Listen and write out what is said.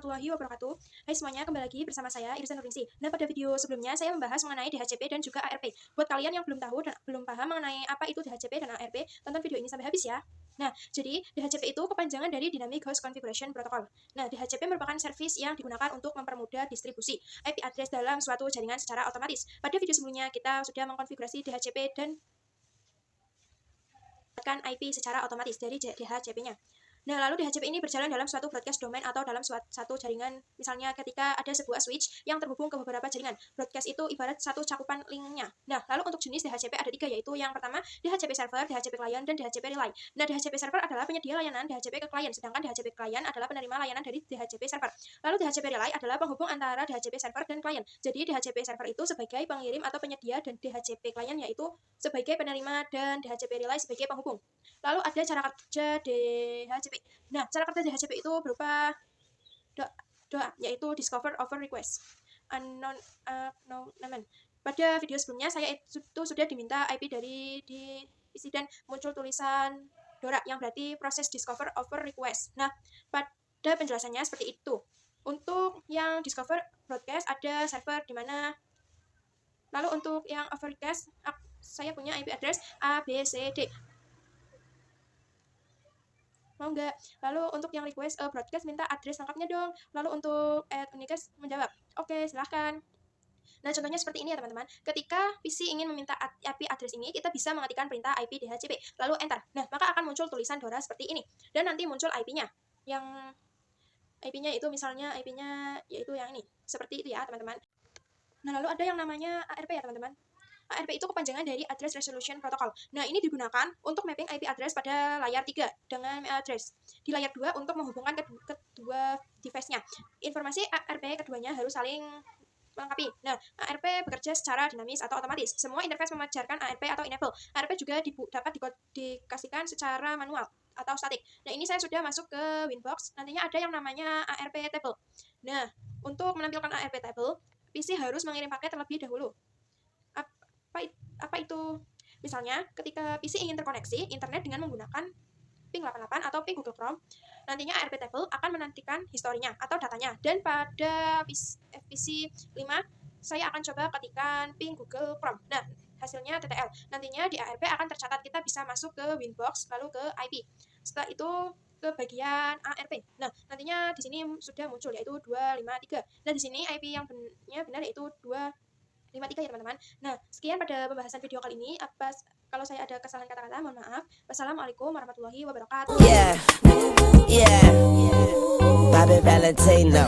warahmatullahi wabarakatuh. Hai semuanya, kembali lagi bersama saya Irisan Nurningsi. Nah, pada video sebelumnya saya membahas mengenai DHCP dan juga ARP. Buat kalian yang belum tahu dan belum paham mengenai apa itu DHCP dan ARP, tonton video ini sampai habis ya. Nah, jadi DHCP itu kepanjangan dari Dynamic Host Configuration Protocol. Nah, DHCP merupakan service yang digunakan untuk mempermudah distribusi IP address dalam suatu jaringan secara otomatis. Pada video sebelumnya kita sudah mengkonfigurasi DHCP dan IP secara otomatis dari DHCP-nya. Nah, lalu DHCP ini berjalan dalam suatu broadcast domain atau dalam satu jaringan. Misalnya ketika ada sebuah switch yang terhubung ke beberapa jaringan. Broadcast itu ibarat satu cakupan linknya. Nah, lalu untuk jenis DHCP ada 3, yaitu yang pertama DHCP server, DHCP client, dan DHCP relay. Nah, DHCP server adalah penyedia layanan DHCP ke klien, sedangkan DHCP client adalah penerima layanan dari DHCP server. Lalu DHCP relay adalah penghubung antara DHCP server dan klien. Jadi DHCP server itu sebagai pengirim atau penyedia dan DHCP client yaitu sebagai penerima dan DHCP relay sebagai penghubung. Lalu ada cara kerja DHCP. Nah, cara kerja DHCP itu berupa doa, yaitu discover over request. Unknown. Pada video sebelumnya saya itu sudah diminta IP dari diisi dan muncul tulisan DORA yang berarti proses discover over request. Nah, pada penjelasannya seperti itu. Untuk yang discover broadcast ada server di mana. Lalu untuk yang over request saya punya IP address ABCD. Mau nggak? Lalu untuk yang request broadcast minta address lengkapnya dong. Lalu untuk Unicast menjawab, oke silahkan. Nah, contohnya seperti ini ya teman-teman. Ketika PC ingin meminta IP address ini, kita bisa mengetikkan perintah IP DHCP, lalu enter. Nah, maka akan muncul tulisan DORA seperti ini. Dan nanti muncul IP-nya. Yang IP-nya itu misalnya IP-nya yaitu yang ini. Seperti itu ya teman-teman. Nah, lalu ada yang namanya ARP ya teman-teman. ARP itu kepanjangan dari Address Resolution Protocol. Nah, ini digunakan untuk mapping IP address pada layar 3 dengan address. Di layar 2 untuk menghubungkan kedua device-nya. Informasi ARP keduanya harus saling melengkapi. Nah, ARP bekerja secara dinamis atau otomatis. Semua interface memancarkan ARP atau enable. ARP juga dapat dikasihkan secara manual atau statik. Nah, ini saya sudah masuk ke Winbox. Nantinya ada yang namanya ARP table. Nah, untuk menampilkan ARP table, PC harus mengirim paket terlebih dahulu. Apa itu? Misalnya, ketika PC ingin terkoneksi internet dengan menggunakan ping 88 atau ping Google Chrome, nantinya ARP table akan menantikan historinya atau datanya. Dan pada PC 5, saya akan coba ketikkan ping Google Chrome. Nah, hasilnya TTL. Nantinya di ARP akan tercatat kita bisa masuk ke Winbox, lalu ke IP. Setelah itu ke bagian ARP. Nah, nantinya di sini sudah muncul yaitu 253. Nah, di sini IP yang benar yaitu 253 ya teman-teman. Nah, sekian pada pembahasan video kali ini. Kalau saya ada kesalahan kata-kata, mohon maaf. Wassalamualaikum warahmatullahi wabarakatuh. Yeah, Bobby Valentino.